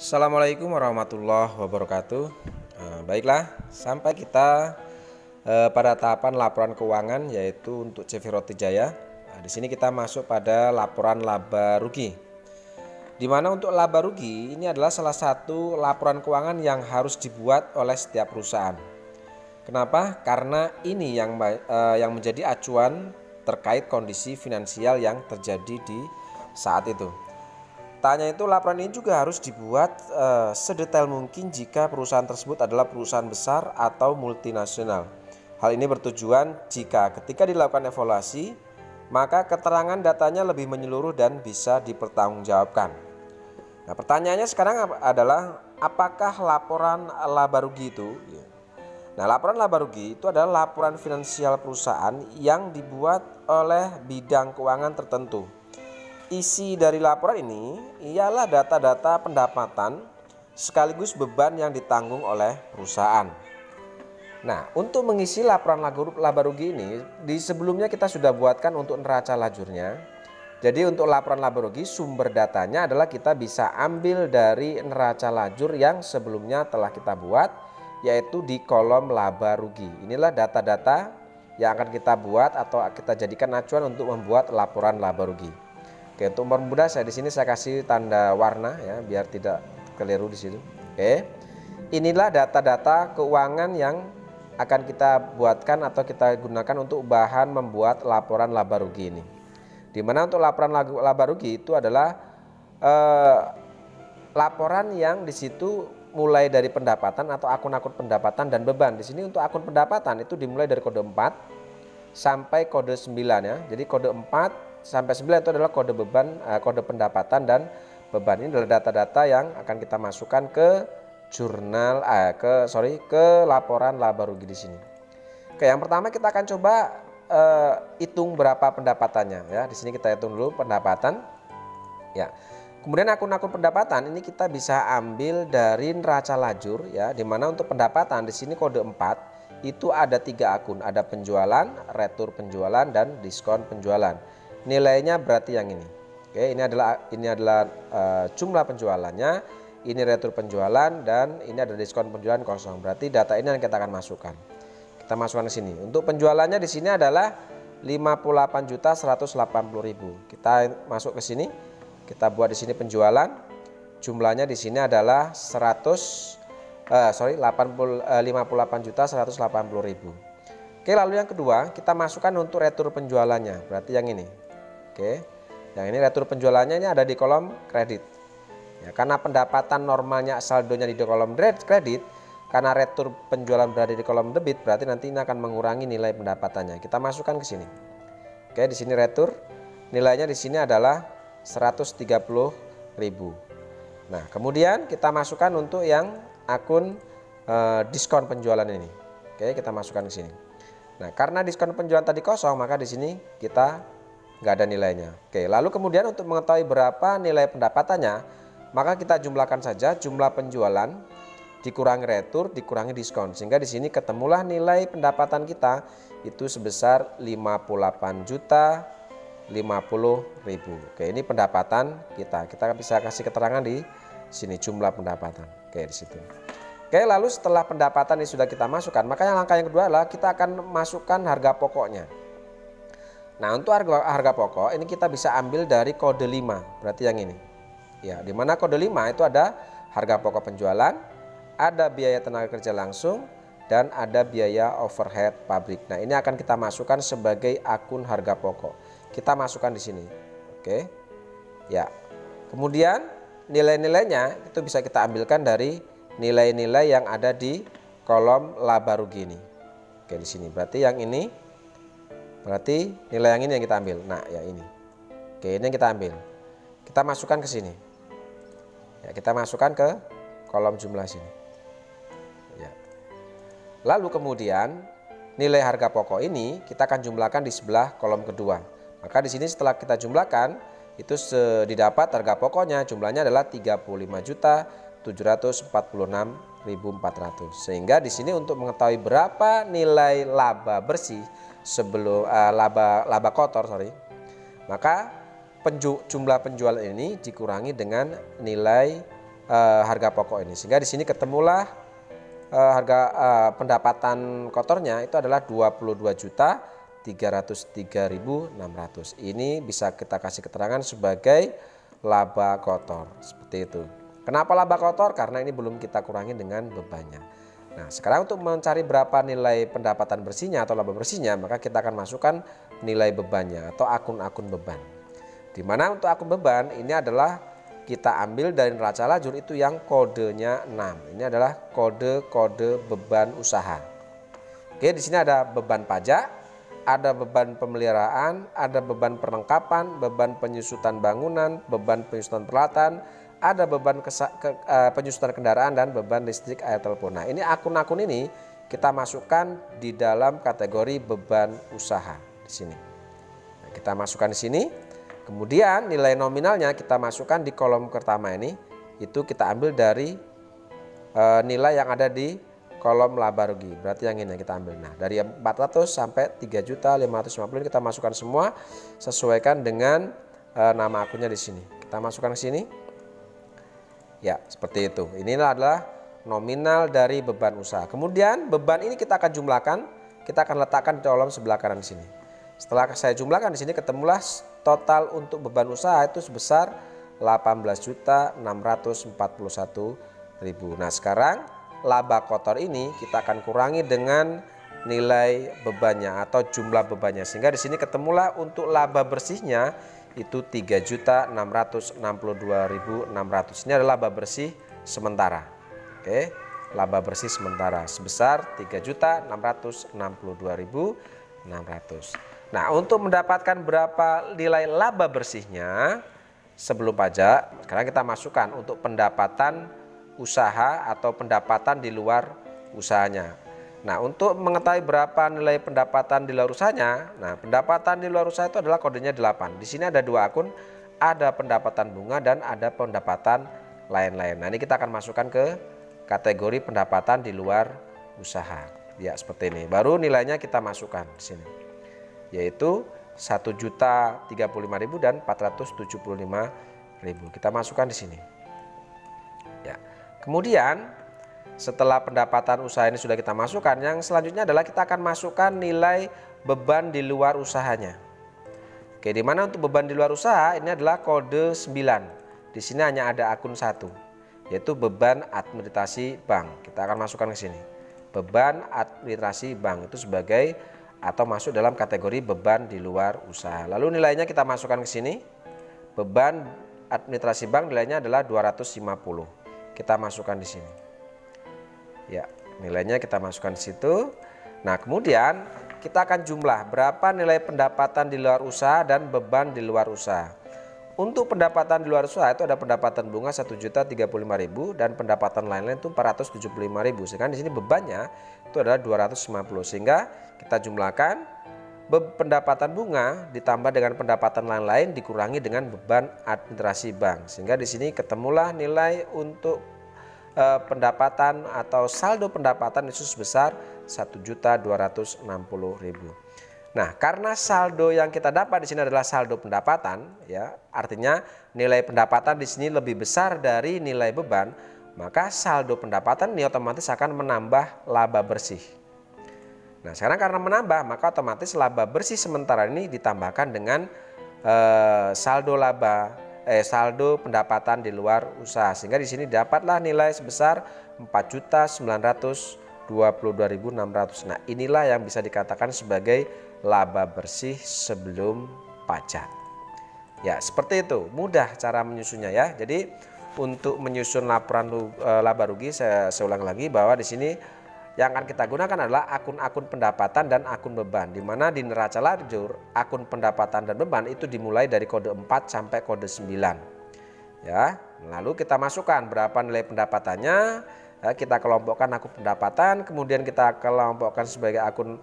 Assalamualaikum warahmatullahi wabarakatuh. Baiklah, sampai kita pada tahapan laporan keuangan yaitu untuk CV Roti Jaya. Di sini kita masuk pada laporan laba rugi. Di mana untuk laba rugi ini adalah salah satu laporan keuangan yang harus dibuat oleh setiap perusahaan. Kenapa? Karena ini yang menjadi acuan terkait kondisi finansial yang terjadi di saat itu. Tanya itu laporan ini juga harus dibuat sedetail mungkin jika perusahaan tersebut adalah perusahaan besar atau multinasional. Hal ini bertujuan jika ketika dilakukan evaluasi, maka keterangan datanya lebih menyeluruh dan bisa dipertanggungjawabkan. Nah, pertanyaannya sekarang adalah apakah laporan laba rugi itu? Nah, laporan laba rugi itu adalah laporan finansial perusahaan yang dibuat oleh bidang keuangan tertentu. Isi dari laporan ini ialah data-data pendapatan sekaligus beban yang ditanggung oleh perusahaan. Nah, untuk mengisi laporan laba rugi ini, di sebelumnya kita sudah buatkan untuk neraca lajurnya. Jadi untuk laporan laba rugi sumber datanya adalah kita bisa ambil dari neraca lajur yang sebelumnya telah kita buat, yaitu di kolom laba rugi. Inilah data-data yang akan kita buat atau kita jadikan acuan untuk membuat laporan laba rugi. Oke, untuk mempermudah saya di sini saya kasih tanda warna ya biar tidak keliru di situ. Oke. Inilah data-data keuangan yang akan kita buatkan atau kita gunakan untuk bahan membuat laporan laba rugi ini. Di mana untuk laporan laba rugi itu adalah laporan yang di situ mulai dari pendapatan atau akun-akun pendapatan dan beban. Di sini untuk akun pendapatan itu dimulai dari kode 4 sampai kode 9 ya. Jadi kode 4 sampai 9 itu adalah kode beban, kode pendapatan dan beban. Ini adalah data-data yang akan kita masukkan ke jurnal ke laporan laba rugi di sini. Oke, yang pertama kita akan coba hitung berapa pendapatannya ya. Di sini kita hitung dulu pendapatan. Ya. Kemudian akun-akun pendapatan ini kita bisa ambil dari neraca lajur ya, di mana untuk pendapatan di sini kode 4 itu ada 3 akun, ada penjualan, retur penjualan dan diskon penjualan. Nilainya berarti yang ini. Oke, ini adalah jumlah penjualannya, ini retur penjualan dan ini ada diskon penjualan kosong. Berarti data ini yang kita akan masukkan. Kita masukkan ke sini. Untuk penjualannya di sini adalah 58.180.000. Kita masuk ke sini. Kita buat di sini penjualan. Jumlahnya di sini adalah 58.180.000. Oke, lalu yang kedua kita masukkan untuk retur penjualannya. Berarti yang ini. Oke, yang ini retur penjualannya ini ada di kolom kredit. Ya, karena pendapatan normalnya saldonya di kolom kredit, karena retur penjualan berada di kolom debit, berarti nanti ini akan mengurangi nilai pendapatannya. Kita masukkan ke sini. Oke, di sini retur, nilainya di sini adalah 130.000. Nah, kemudian kita masukkan untuk yang akun diskon penjualan ini. Oke, kita masukkan ke sini. Nah, karena diskon penjualan tadi kosong, maka di sini kita nggak ada nilainya. Oke, lalu kemudian untuk mengetahui berapa nilai pendapatannya, maka kita jumlahkan saja jumlah penjualan dikurangi retur dikurangi diskon, sehingga di sini ketemulah nilai pendapatan kita itu sebesar 58.050.000. Oke, ini pendapatan kita. Kita bisa kasih keterangan di sini jumlah pendapatan. Oke, di situ. Oke, lalu setelah pendapatan ini sudah kita masukkan, maka langkah yang kedua adalah kita akan masukkan harga pokoknya. Nah, untuk harga pokok ini kita bisa ambil dari kode 5, berarti yang ini. Ya, di mana kode 5 itu ada harga pokok penjualan, ada biaya tenaga kerja langsung, dan ada biaya overhead pabrik. Nah, ini akan kita masukkan sebagai akun harga pokok. Kita masukkan di sini. Oke. Ya. Kemudian nilai-nilainya itu bisa kita ambilkan dari nilai-nilai yang ada di kolom laba rugi ini. Oke, di sini. Berarti yang ini. Berarti nilai yang ini yang kita ambil. Nah, ya ini. Oke, ini yang kita ambil. Kita masukkan ke sini. Ya, kita masukkan ke kolom jumlah sini. Ya. Lalu kemudian nilai harga pokok ini kita akan jumlahkan di sebelah kolom kedua. Maka di sini setelah kita jumlahkan itu didapat harga pokoknya jumlahnya adalah 35.746.400. Sehingga di sini untuk mengetahui berapa nilai laba bersih sebelum laba kotor maka jumlah penjualan ini dikurangi dengan nilai harga pokok ini. Sehingga di sini ketemulah harga pendapatan kotornya itu adalah 22.303.600. Ini bisa kita kasih keterangan sebagai laba kotor seperti itu. Kenapa laba kotor? Karena ini belum kita kurangi dengan bebannya. Nah, sekarang untuk mencari berapa nilai pendapatan bersihnya atau laba bersihnya, maka kita akan masukkan nilai bebannya atau akun-akun beban. Dimana untuk akun beban ini adalah kita ambil dari neraca lajur itu yang kodenya 6. Ini adalah kode-kode beban usaha. Oke, di sini ada beban pajak, ada beban pemeliharaan, ada beban perlengkapan, beban penyusutan bangunan, beban penyusutan peralatan, ada beban penyusutan kendaraan, dan beban listrik, air, telepon. Nah, ini akun-akun ini kita masukkan di dalam kategori beban usaha di sini. Nah, kita masukkan di sini. Kemudian nilai nominalnya kita masukkan di kolom pertama ini. Itu kita ambil dari nilai yang ada di kolom laba rugi. Berarti yang ini yang kita ambil. Nah, dari 400 sampai 3.550 kita masukkan semua sesuaikan dengan nama akunnya di sini. Kita masukkan ke sini. Ya, seperti itu. Inilah adalah nominal dari beban usaha. Kemudian beban ini kita akan jumlahkan, kita akan letakkan di kolom sebelah kanan di sini. Setelah saya jumlahkan di sini ketemulah total untuk beban usaha itu sebesar 18.641.000. Nah, sekarang laba kotor ini kita akan kurangi dengan nilai bebannya atau jumlah bebannya, sehingga di sini ketemulah untuk laba bersihnya itu 3.662.600. Ini adalah laba bersih sementara. Oke, laba bersih sementara sebesar 3.662.600. Nah, untuk mendapatkan berapa nilai laba bersihnya sebelum pajak, sekarang kita masukkan untuk pendapatan usaha atau pendapatan di luar usahanya. Nah, untuk mengetahui berapa nilai pendapatan di luar usahanya, nah pendapatan di luar usaha itu adalah kodenya 8. Di sini ada dua akun, ada pendapatan bunga dan ada pendapatan lain-lain. Nah, ini kita akan masukkan ke kategori pendapatan di luar usaha. Ya, seperti ini. Baru nilainya kita masukkan di sini. Yaitu 1.035.000 dan 475.000. Kita masukkan di sini. Ya. Kemudian setelah pendapatan usaha ini sudah kita masukkan, yang selanjutnya adalah kita akan masukkan nilai beban di luar usahanya. Oke, di mana untuk beban di luar usaha ini adalah kode 9. Di sini hanya ada akun 1, yaitu beban administrasi bank. Kita akan masukkan ke sini. Beban administrasi bank itu sebagai atau masuk dalam kategori beban di luar usaha. Lalu nilainya kita masukkan ke sini. Beban administrasi bank nilainya adalah 250. Kita masukkan di sini. Ya, nilainya kita masukkan di situ. Nah, kemudian kita akan jumlah berapa nilai pendapatan di luar usaha dan beban di luar usaha. Untuk pendapatan di luar usaha itu ada pendapatan bunga 1.035.000 dan pendapatan lain-lain itu 475.000. Sehingga di sini bebannya itu adalah 250. Sehingga kita jumlahkan pendapatan bunga ditambah dengan pendapatan lain-lain dikurangi dengan beban administrasi bank. Sehingga di sini ketemulah nilai untuk pendapatan atau saldo pendapatan itu sebesar 1.260.000. Nah, karena saldo yang kita dapat di sini adalah saldo pendapatan, ya, artinya nilai pendapatan di sini lebih besar dari nilai beban, maka saldo pendapatan ini otomatis akan menambah laba bersih. Nah, sekarang karena menambah, maka otomatis laba bersih sementara ini ditambahkan dengan saldo pendapatan di luar usaha, sehingga di sini dapatlah nilai sebesar 4.922.600. Nah, inilah yang bisa dikatakan sebagai laba bersih sebelum pajak. Ya, seperti itu. Mudah cara menyusunnya ya. Jadi untuk menyusun laporan laba rugi, saya ulang lagi bahwa di sini yang akan kita gunakan adalah akun-akun pendapatan dan akun beban, di mana di neraca lajur akun pendapatan dan beban itu dimulai dari kode 4 sampai kode 9. Ya, lalu kita masukkan berapa nilai pendapatannya, ya, kita kelompokkan akun pendapatan, kemudian kita kelompokkan sebagai akun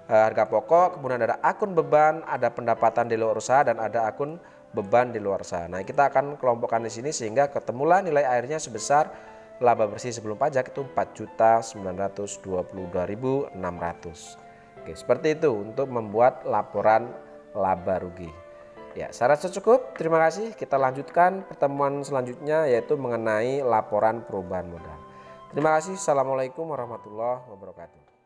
harga pokok, kemudian ada akun beban, ada pendapatan di luar usaha dan ada akun beban di luar usaha. Nah, kita akan kelompokkan di sini sehingga ketemulah nilai akhirnya sebesar laba bersih sebelum pajak itu 4.922.600. Oke, seperti itu untuk membuat laporan laba rugi. Ya, saya rasa cukup. Terima kasih. Kita lanjutkan pertemuan selanjutnya yaitu mengenai laporan perubahan modal. Terima kasih. Assalamualaikum warahmatullahi wabarakatuh.